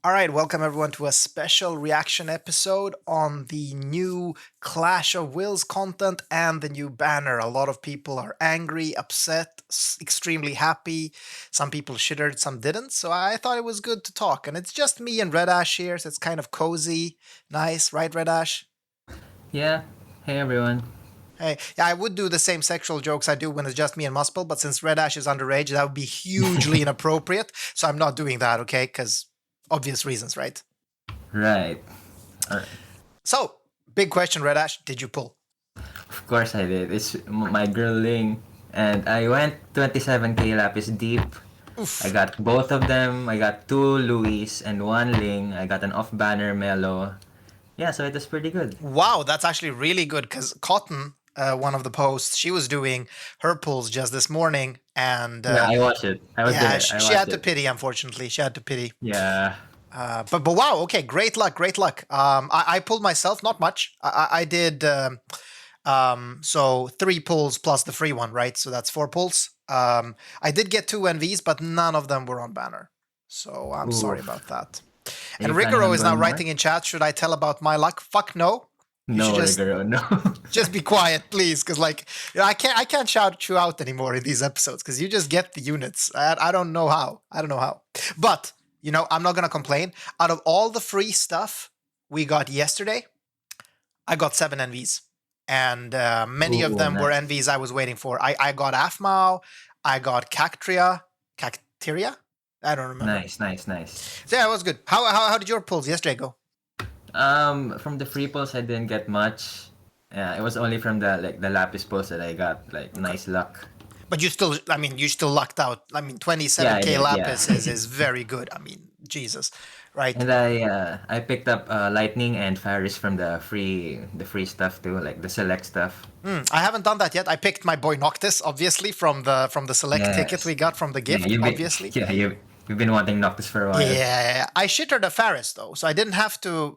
All right, welcome everyone to a special reaction episode on the new Clash of Wills content and the new banner. A lot of people are angry, upset, extremely happy. Some people shittered, some didn't. So I thought it was good to talk. And it's just me and RedAsh here, so it's kind of cozy, nice, right, RedAsh? Yeah. Hey everyone. Hey, yeah, I would do the same sexual jokes I do when it's just me and Muspel, but since RedAsh is underage, that would be hugely inappropriate. So I'm not doing that, okay? Because obvious reasons, right? Right. Alright. So, big question, RedAsh, did you pull? Of course I did. It's my girl Ling. And I went 27k lapis deep. I Oof. got both of them. I got 2 Louise and 1 Ling. I got an off-banner Mellow. Yeah, so it was pretty good. Wow, that's actually really good because Cotton, one of the posts, she was doing her pulls just this morning, and Yeah, I watched it. I was yeah, there. I she watched had to it. pity. Unfortunately, she had to pity. Yeah. But wow, okay, great luck, great luck. I pulled myself, not much. I did so 3 pulls plus the free one, right? So that's 4 pulls. I did get 2 NVs, but none of them were on banner. So I'm sorry Oof. about that. Are And you planning Rigoro on is now going more? writing in chat, should I tell about my luck? Fuck no. You should No, Rigoro, no. just be quiet, please, because I can't shout you out anymore in these episodes because you just get the units. I don't know how. I don't know how. But I'm not gonna complain. Out of all the free stuff we got yesterday, I got 7 NVs, and many of Ooh, them were nice. NVs I was waiting for. I got Afmao, I got Cacteria. I don't remember. Nice, nice, nice. So yeah, it was good. How did your pulls yesterday go? From the free pulls, I didn't get much. Yeah, it was only from the lapis pulls that I got Okay. nice luck. But you still lucked out. I mean, Yeah, I 27k did. Yeah, lapis is very good. I mean, Jesus, right? and I picked up lightning and ferris from the free stuff too, like the select stuff. I haven't done that yet. I picked my boy Noctis, obviously, from the select ticket we Yes. got from the Yeah, gift, obviously. you've been wanting Noctis for a while. Yeah, I shittered a Ferris though, so I didn't have to,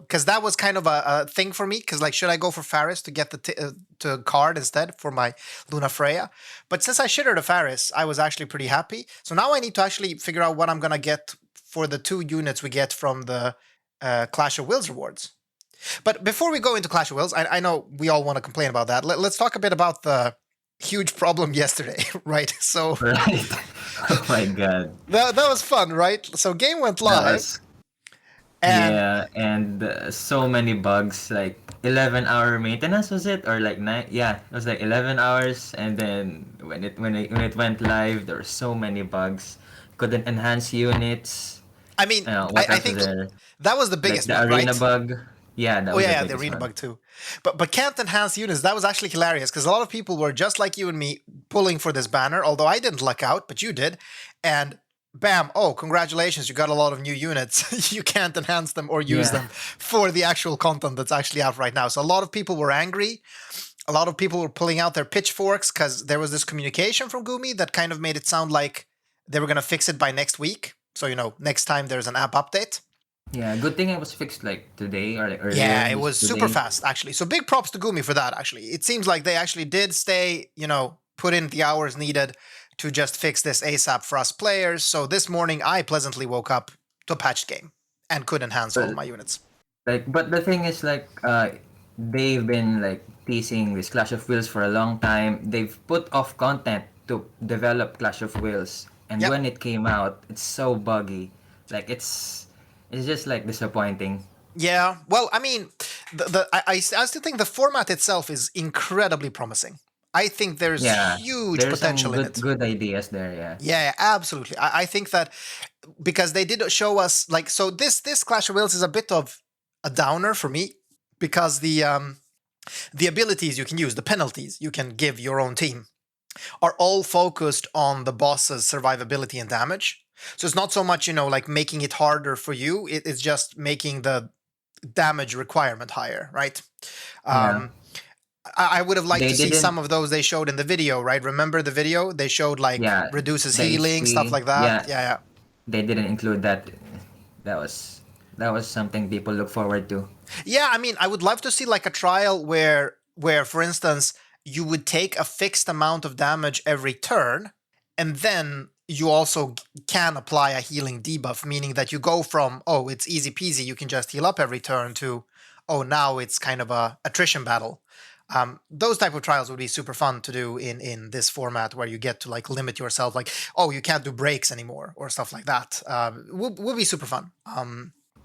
because that was kind of a thing for me. Because like, should I go for Ferris to get to card instead for my Luna Freya? But since I shittered a Ferris, I was actually pretty happy. So now I need to actually figure out what I'm gonna get for the 2 units we get from the Clash of Wills rewards. But before we go into Clash of Wills, I know we all want to complain about that. Let's talk a bit about the huge problem yesterday, right? So Right. Oh my god. that was fun, right? So game went That live, was and Yeah, and so many bugs. Like 11-hour maintenance was it, or like 9? Yeah, it was like 11 hours, and then when it went live, there were so many bugs. Couldn't enhance units. I mean, What I else was think there? that was the Like biggest the bug, arena right? bug. Yeah, that Oh was the yeah, the biggest arena one. bug too. But can't enhance units. That was actually hilarious because a lot of people were just like you and me pulling for this banner. Although I didn't luck out, but you did. And bam! Oh, congratulations! You got a lot of new units. You can't enhance them or use Yeah, them for the actual content that's actually out right now. So a lot of people were angry. A lot of people were pulling out their pitchforks because there was this communication from Gumi that kind of made it sound like they were gonna fix it by next week. So next time there's an app update. yeah. Good thing it was fixed like today or like Yeah, earlier it this was super today. fast, actually. So big props to Gumi for that, actually. It seems like they actually did stay, put in the hours needed to just fix this ASAP for us players. So this morning, I pleasantly woke up to a patched game and could enhance all of But my units. but the thing is they've been like teasing this Clash of Wills for a long time. They've put off content to develop Clash of Wills, and Yep. when it came out, it's so buggy. Like it's just like disappointing. Yeah. Well, I mean, I still think the format itself is incredibly promising. I think there's Yeah, huge there's some potential in good it. good ideas there. Yeah, Yeah, absolutely. I think that because they did show us like so this Clash of Wills is a bit of a downer for me because the abilities you can use, the penalties you can give your own team are all focused on the boss's survivability and damage. So it's not so much, like making it harder for you, it's just making the damage requirement higher, right? yeah. Um, I would have liked They to see didn't. some of those they showed in the video, right? Remember the video? They showed like Yeah, reduces the healing, stuff HP. like that. Yeah, Yeah, yeah. they didn't include that. That was that was something people look forward to. Yeah, I mean, I would love to see like a trial where for instance, you would take a fixed amount of damage every turn and then, you also can apply a healing debuff, meaning that you go from, oh, it's easy peasy, you can just heal up every turn, to, oh, now it's kind of a attrition battle. Those type of trials would be super fun to do in this format, where you get to like limit yourself, like, oh, you can't do breaks anymore or stuff like that. Would be super fun.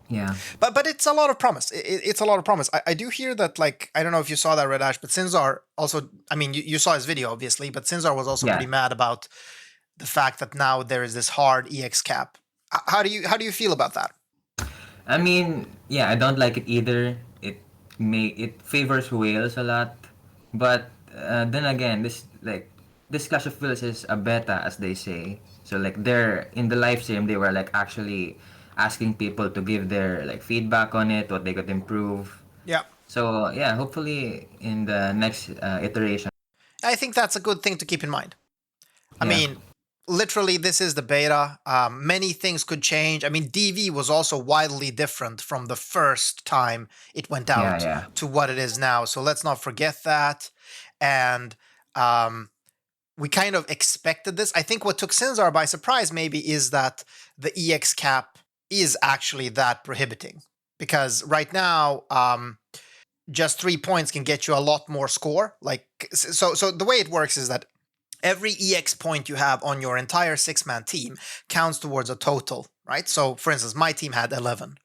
Yeah. But it's a lot of promise. It's a lot of promise. I do hear that, like, I don't know if you saw that, RedAsh, but Sinzar also, I mean, you saw his video obviously, but Sinzar was also Yeah. pretty mad about the fact that now there is this hard EX cap. How do you feel about that? I mean, yeah, I don't like it either. It favors whales a lot, but then again, this Clash of Whales is a beta, as they say. So like they're in the live stream, they were like actually asking people to give their like feedback on it, what they could improve. Yeah. So yeah, hopefully in the next iteration. I think that's a good thing to keep in mind. I Yeah. mean, literally, this is the beta. Many things could change. I mean, DV was also wildly different from the first time it went Yeah, out yeah. to what it is now. So let's not forget that. And we kind of expected this. I think what took Sinzar by surprise maybe is that the EX cap is actually that prohibiting. Because right now, just 3 points can get you a lot more score. Like, so the way it works is that every EX point you have on your entire 6-man team counts towards a total, right? So, for instance, my team had 11.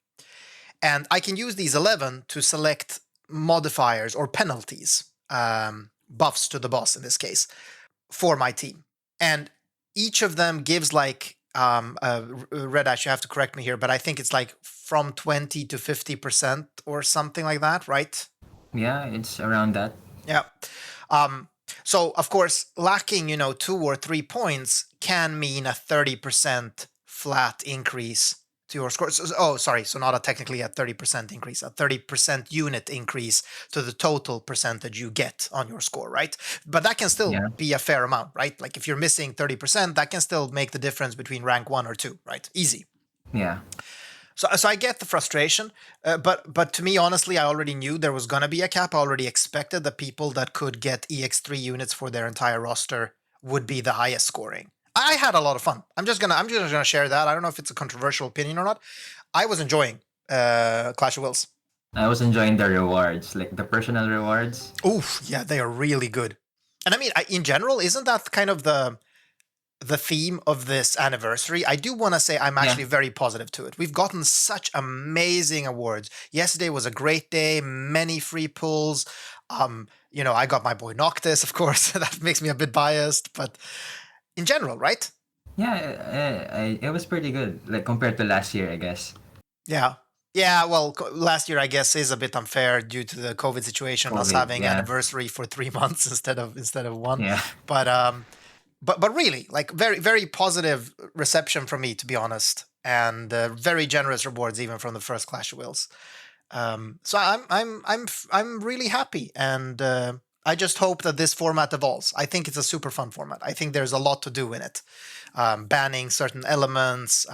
And I can use these 11 to select modifiers or penalties, buffs to the boss in this case, for my team. And each of them gives like, RedAsh, you have to correct me here, but I think it's like from 20 to 50% or something like that, right? Yeah, it's around that. Yeah. So, of course, lacking, 2 or 3 points can mean a 30% flat increase to your score. So not technically a 30% increase, a 30% unit increase to the total percentage you get on your score, right? But that can still Yeah. be a fair amount, right? Like if you're missing 30%, that can still make the difference between rank 1 or 2, right? Easy. Yeah. So I get the frustration, but to me, honestly, I already knew there was gonna be a cap. I already expected the people that could get EX3 units for their entire roster would be the highest scoring. I had a lot of fun. I'm just gonna share that. I don't know if it's a controversial opinion or not. I was enjoying Clash of Wills. I was enjoying the rewards, like the personal rewards. Oof, yeah, they are really good. And I mean, in general, isn't that kind of the theme of this anniversary? I do want to say I'm actually very positive to it. We've gotten such amazing awards. Yesterday was a great day, many free pulls. I got my boy Noctis, of course. That makes me a bit biased, but in general, right? Yeah, it was pretty good, like compared to last year, I guess. Yeah. Yeah, well, last year I guess is a bit unfair due to the COVID situation, us COVID, having yeah. anniversary for 3 months instead of one. Yeah. But really, like very very positive reception from me, to be honest, and very generous rewards even from the first Clash of Wills. So I'm really happy, and I just hope that this format evolves. I think it's a super fun format. I think there's a lot to do in it. Banning certain elements,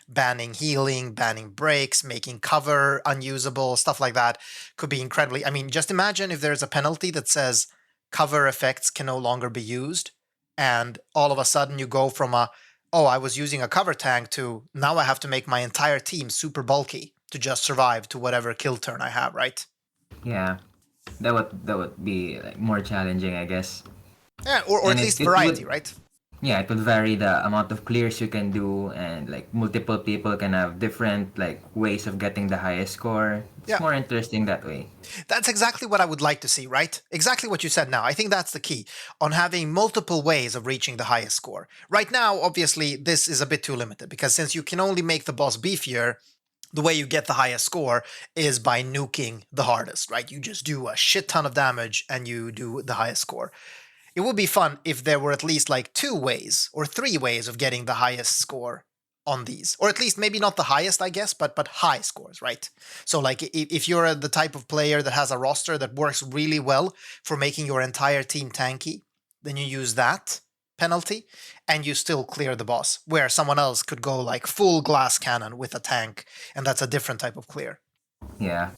banning healing, banning breaks, making cover unusable, stuff like that could be incredibly. I mean, just imagine if there's a penalty that says cover effects can no longer be used, and all of a sudden you go from I was using a cover tank to now I have to make my entire team super bulky to just survive to whatever kill turn I have, right? Yeah. That would be like more challenging, I guess. Yeah, or at And least it variety, would, right? yeah, it would vary the amount of clears you can do, and like multiple people can have different like ways of getting the highest score. It's Yeah. more interesting that way. That's exactly what I would like to see, right? Exactly what you said now. I think that's the key on having multiple ways of reaching the highest score. Right now, obviously, this is a bit too limited because since you can only make the boss beefier, the way you get the highest score is by nuking the hardest, right? You just do a shit ton of damage and you do the highest score. It would be fun if there were at least like 2 ways or 3 ways of getting the highest score on these, or at least maybe not the highest, I guess, but high scores, right? So like if you're the type of player that has a roster that works really well for making your entire team tanky, then you use that penalty and you still clear the boss, where someone else could go like full glass cannon with a tank, and that's a different type of clear. Yeah.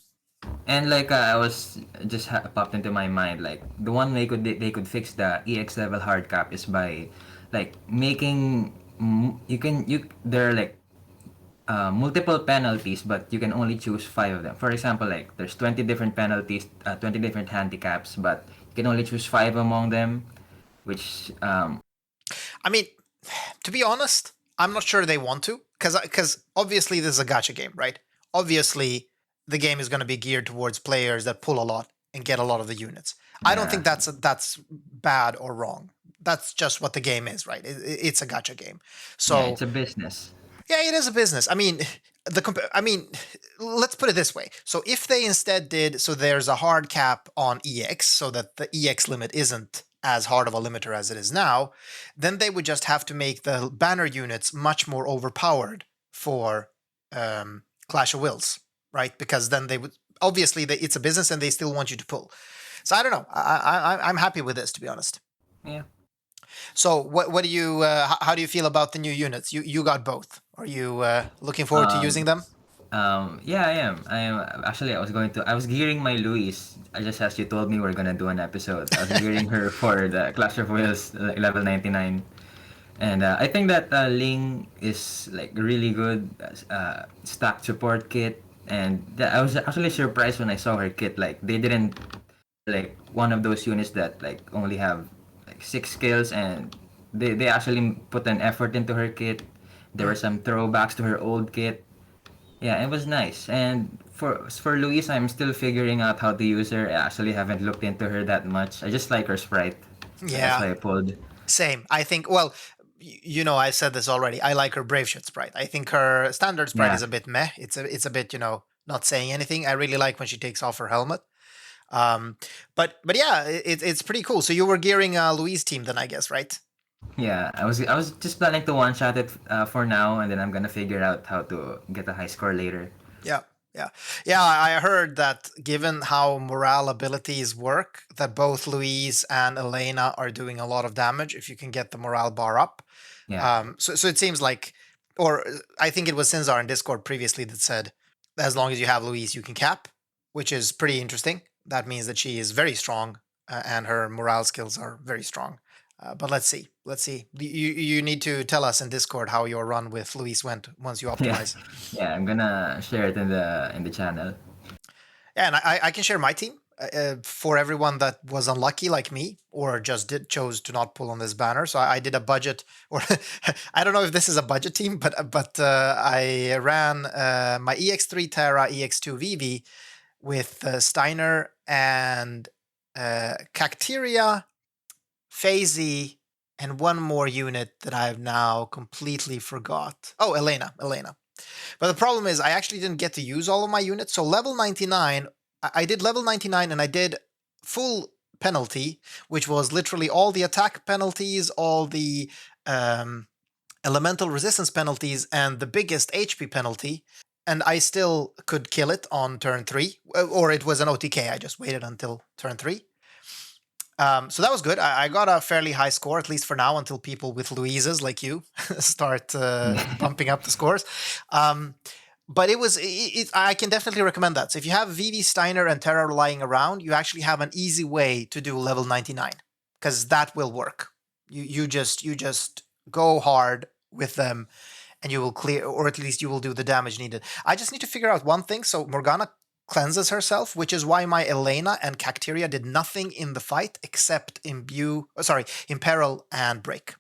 And like I was just popped into my mind, like the one way they could fix the EX level hard cap is by like there are like multiple penalties, but you can only choose five of them. For example, like there's 20 different penalties, 20 different handicaps, but you can only choose five among them, which I mean, to be honest, I'm not sure they want to, because obviously this is a gacha game, right? Obviously, the game is going to be geared towards players that pull a lot and get a lot of the units. I don't yeah, think that's bad or wrong. That's just what the game is, right? It's a gacha game. yeah, So it's a business. yeah, it is a business. I mean, I mean, let's put it this way. So if they instead did, so there's a hard cap on EX, so that the EX limit isn't as hard of a limiter as it is now, then they would just have to make the banner units much more overpowered for Clash of Wills, right? Because then they would obviously it's a business and they still want you to pull. So I don't know. I'm happy with this, to be honest. Yeah. So what do you how do you feel about the new units? You got both. Are you looking forward to using Um, them? yeah, I am. I am actually. I was gearing my Louise. I just as you told me we're gonna do an episode. I was gearing her for the Clash of Wales level 99, and I think that Ling is like really good stack support kit. And I was actually surprised when I saw her kit. Like they didn't like one of those units that like only have like six skills, and they actually put an effort into her kit. There were Mm. some throwbacks to her old kit. Yeah, it was nice. And for Louise, I'm still figuring out how to use her. I actually haven't looked into her that much. I just like her sprite. That's Yeah, why I pulled. same. I think. Well, you know, I said this already. I like her brave shit sprite. I think her standard sprite is Yeah. a bit meh. It's a bit not saying anything. I really like when she takes off her helmet. But yeah, it's pretty cool. So you were gearing a Louise team then, I guess, right? Yeah, I was just planning to one shot it for now, and then I'm gonna figure out how to get a high score later. Yeah, yeah, yeah. I heard that given how morale abilities work, that both Louise and Elena are doing a lot of damage if you can get the morale bar up. Yeah. So it seems like, or I think it was Sinzar in Discord previously that said, as long as you have Louise, you can cap, which is pretty interesting. That means that she is very strong and her morale skills are very strong. But let's see. Let's see. You need to tell us in Discord how your run with Louise went once you Yeah. optimize. Yeah, I'm gonna share it in the channel. Yeah, and I can share my team for everyone that was unlucky like me or just chose to not pull on this banner. So I did a budget, or I don't know if this is a budget team, but I ran my EX3 Terra, EX2 Vivi with Steiner and Cacteria, Phasey, and one more unit that I've now completely forgot. Oh, Elena. But the problem is, I actually didn't get to use all of my units. So level 99, I did level 99 and I did full penalty, which was literally all the attack penalties, all the um, elemental resistance penalties, and the biggest HP penalty. And I still could kill it on turn 3, or it was an OTK. I just waited until turn 3. So that was good. I got a fairly high score, at least for now, until people with Louises like you start bumping up the scores. But I can definitely recommend that. So if you have Vivi, Steiner, and Terra lying around, you actually have an easy way to do level 99, because that will work. You just go hard with them, and you will clear, or at least you will do the damage needed. I just need to figure out one thing. So Morgana cleanses herself, which is why my Elena and Cacteria did nothing in the fight except imperil and break.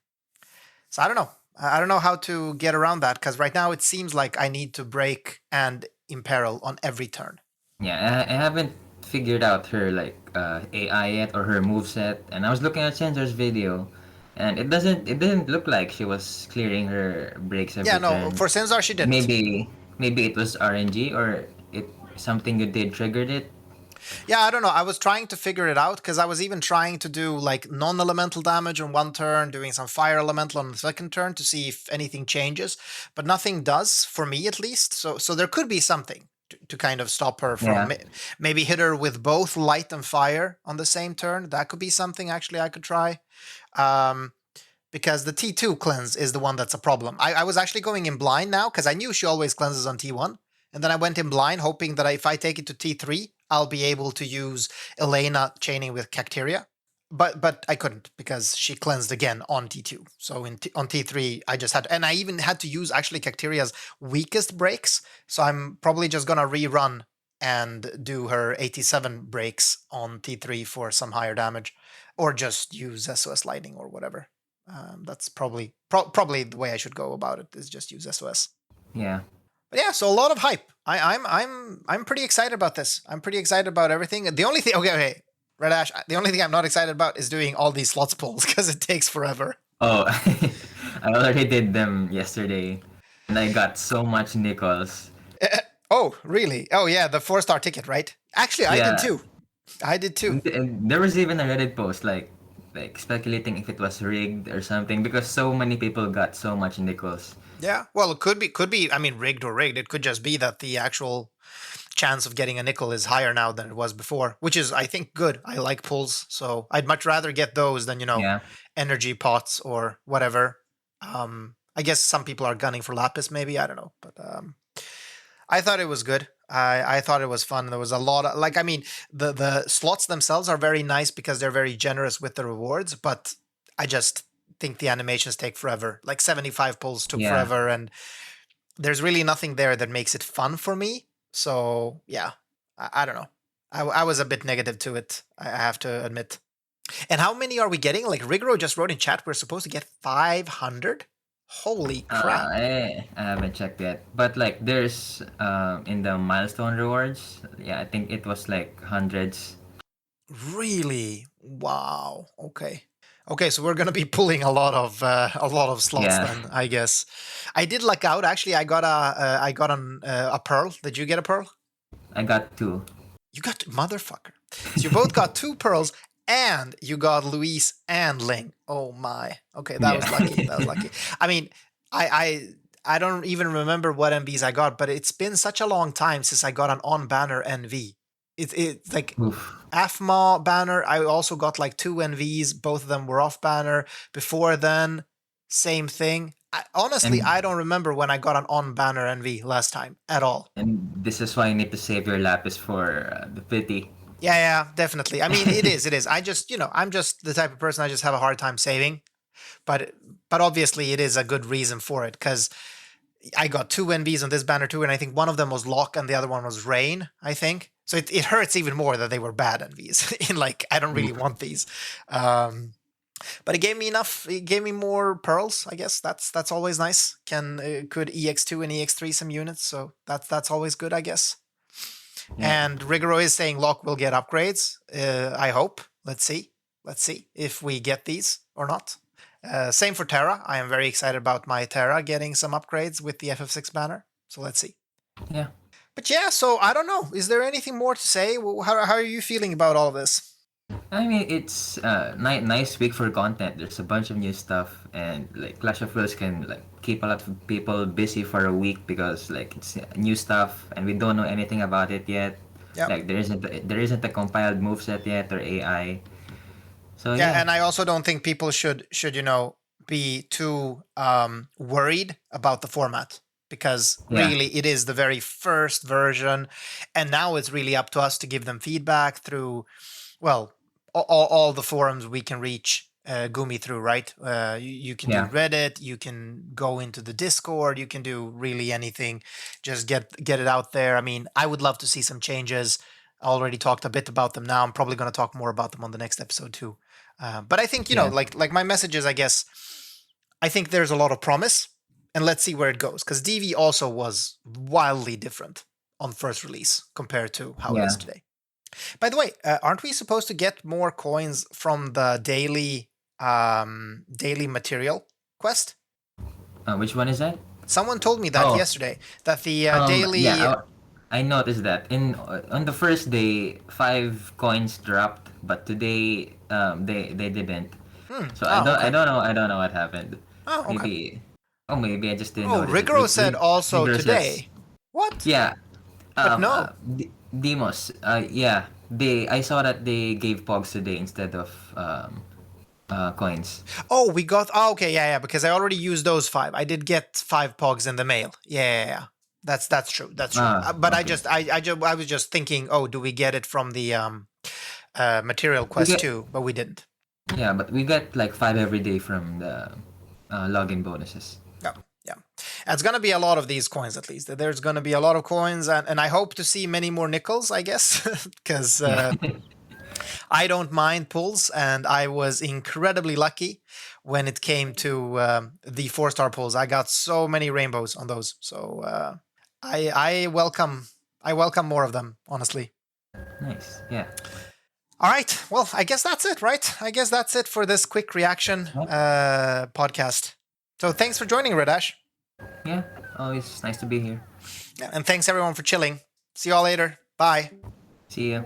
So I don't know. I don't know how to get around that, because right now it seems like I need to break and imperil on every turn. Yeah, I haven't figured out her like AI yet or her moveset, and I was looking at Sensor's video, and it didn't look like she was clearing her breaks Yeah, every no, turn. for Senzar she didn't. Maybe it was RNG or it something you did triggered it. Yeah, I don't know. I was trying to figure it out, because I was even trying to do like non-elemental damage on one turn, doing some fire elemental on the second turn to see if anything changes, but nothing does for me at least. So there could be something to kind of stop her from Yeah. maybe hit her with both light and fire on the same turn. That could be something actually I could try. Um, because the T2 cleanse is the one that's a problem. I was actually going in blind now because I knew she always cleanses on T1. And then I went in blind hoping that if I take it to T3, I'll be able to use Elena chaining with Cacteria. but I couldn't because she cleansed again on T2. So on T3, I just had, and I even had to use actually Cacteria's weakest breaks. So I'm probably just gonna rerun and do her 87 breaks on T3 for some higher damage, or just use SOS Lightning or whatever. That's probably the way I should go about it, is just use SOS. Yeah. But yeah, so a lot of hype. I'm pretty excited about this. I'm pretty excited about everything. The only thing, okay, RedAsh. The only thing I'm not excited about is doing all these slots pulls because it takes forever. Oh, I already did them yesterday, and I got so much nickels. Oh, really? Oh yeah, the 4-star ticket, right? Actually, I did Yeah, too. I did too. and there was even a Reddit post like speculating if it was rigged or something because so many people got so much nickels. Yeah. Well, it could be. I mean, rigged or rigged. It could just be that the actual chance of getting a nickel is higher now than it was before, which is, I think, good. I like pulls, so I'd much rather get those than Yeah, energy pots or whatever. I guess some people are gunning for lapis, maybe, I don't know, but I thought it was good. I thought it was fun. There was a lot of, like, I mean, the slots themselves are very nice because they're very generous with the rewards, but I just think the animations take forever. Like 75 pulls took yeah, forever, and there's really nothing there that makes it fun for me. So yeah, I don't know. I was a bit negative to it, I have to admit. And how many are we getting? Like Rigoro just wrote in chat, we're supposed to get 500. Holy crap! I haven't checked yet, but like there's in the milestone rewards, yeah, I think it was like hundreds. Really? Wow. Okay. Okay, so we're gonna be pulling a lot of slots Yeah, then, I guess. I did luck out. Actually, I got a pearl. Did you get a pearl? I got two. You got motherfucker. So you both got 2 pearls, and you got Louise and Ling. Oh my. Okay, that was Yeah, lucky. That was lucky. I mean, I don't even remember what NVs I got, but it's been such a long time since I got an on banner NV. It's like oof. AFMA banner. I also got like 2 NVs. Both of them were off banner. Before then, same thing. Honestly, And I don't remember when I got an on banner NV last time at all. and this is why you need to save your lapis for the pity. Yeah, yeah, definitely. I mean, it is, it is. I just, I'm just the type of person, I just have a hard time saving. But obviously it is a good reason for it, because I got 2 NVs on this banner too, and I think one of them was Lock and the other one was Rain, I think. So it hurts even more that they were bad NVs. In like, I don't really Oof. want these. But it gave me enough, it gave me more pearls, I guess. That's always nice. Could EX2 and EX3 some units, so that's always good, I guess. Yeah, And Rigoro is saying Lock will get upgrades. I hope. Let's see. Let's see if we get these or not. Same for Terra. I am very excited about my Terra getting some upgrades with the FF6 banner. So let's see. yeah. But yeah, so I don't know. Is there anything more to say? How are you feeling about all this? I mean, it's nice week for content. There's a bunch of new stuff, and like Clash of Clans can like keep a lot of people busy for a week because like it's new stuff, and we don't know anything about it yet. Yeah. Like there isn't a compiled moveset yet or AI. So Yeah, yeah, and I also don't think people should be too worried about the format, because yeah, really it is the very first version, and now it's really up to us to give them feedback through, well, all the forums we can reach Gumi through, right? You can do yeah, Reddit, you can go into the Discord, you can do really anything. Just get it out there. I mean, I would love to see some changes. I already talked a bit about them now. I'm probably going to talk more about them on the next episode too. But I think, yeah, like my messages, I guess, I think there's a lot of promise, and let's see where it goes. Because DV also was wildly different on first release compared to how it yeah. is today. By the way, aren't we supposed to get more coins from the daily material quest? Which one is that? Someone told me that Oh, yesterday, that the daily. yeah. I noticed that in on the first day 5 coins dropped, but today they didn't. So I Oh, don't I okay. don't know I don't know what happened. Oh, okay. Maybe maybe I just didn't Oh, notice it. Rigoro said also Rigor says today. What? yeah. But no. Demos. Yeah. I saw that they gave pogs today instead of coins. Oh, we got. Oh, okay, yeah, yeah. Because I already used those 5. I did get 5 pogs in the mail. Yeah, yeah, yeah. That's true. That's true. But Okay. I was just thinking, oh, do we get it from the material We quest get too? But we didn't. Yeah, but we get like 5 every day from the login bonuses. Yeah, yeah. And it's gonna be a lot of these coins at least. There's gonna be a lot of coins, and I hope to see many more nickels, I guess, because Yeah. I don't mind pulls, and I was incredibly lucky when it came to the 4-star pulls. I got so many rainbows on those, so I welcome more of them, honestly. Nice. Yeah. All right, well, I guess that's it, right? I guess that's it for this quick reaction podcast. So thanks for joining, RedAsh. Yeah. Always nice to be here. Yeah, and thanks everyone for chilling. See y'all later. Bye. See you.